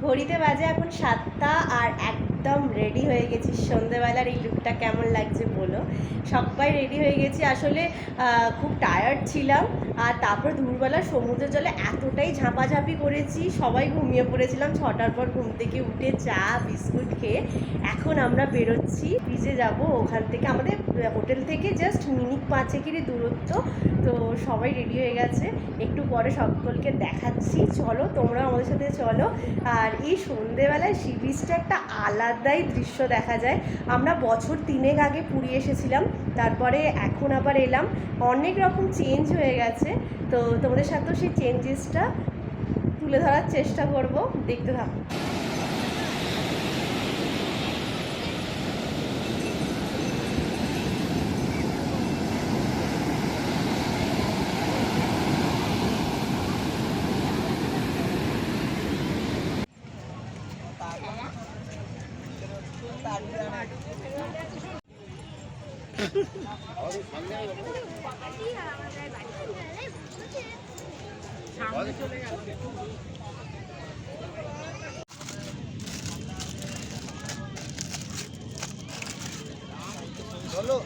ঘড়িতে বাজে এখন 7টা আর একদম রেডি হয়ে গেছি। সন্ধেবেলার এই লুকটা কেমন লাগছে বলো। সবাই রেডি হয়ে গেছি। আসলে খুব টায়ার্ড ছিলাম, আর তারপর দুপুরবেলা সমুদ্রের জলে এতটাই ঝাঁপাঝাঁপি করেছি, সবাই ঘুমিয়ে পড়েছিলাম। 6টার পর ঘুম থেকে উঠে চা বিস্কুট খেয়ে এখন আমরা বেরোচ্ছি, ব্রিজে যাব। ওখান থেকে আমাদের হোটেল থেকে জাস্ট মিনিট 5-এরই দূরত্ব। তো সবাই রেডি হয়ে গেছে, একটু পরে সকলকে দেখাচ্ছি। চলো তোমরা আমাদের সাথে চলো। আর এই সন্ধেবেলায় সি বিচটা একটা আলাদাই দৃশ্য দেখা যায়। আমরা বছর 3 আগে পুরী এসেছিলাম, তারপরে এখন আবার এলাম। অনেক রকম চেঞ্জ হয়ে গেছে, তো তোমাদের সাথেও সেই চেঞ্জেসটা তুলে ধরার চেষ্টা করব, দেখতে থাকো। চলো।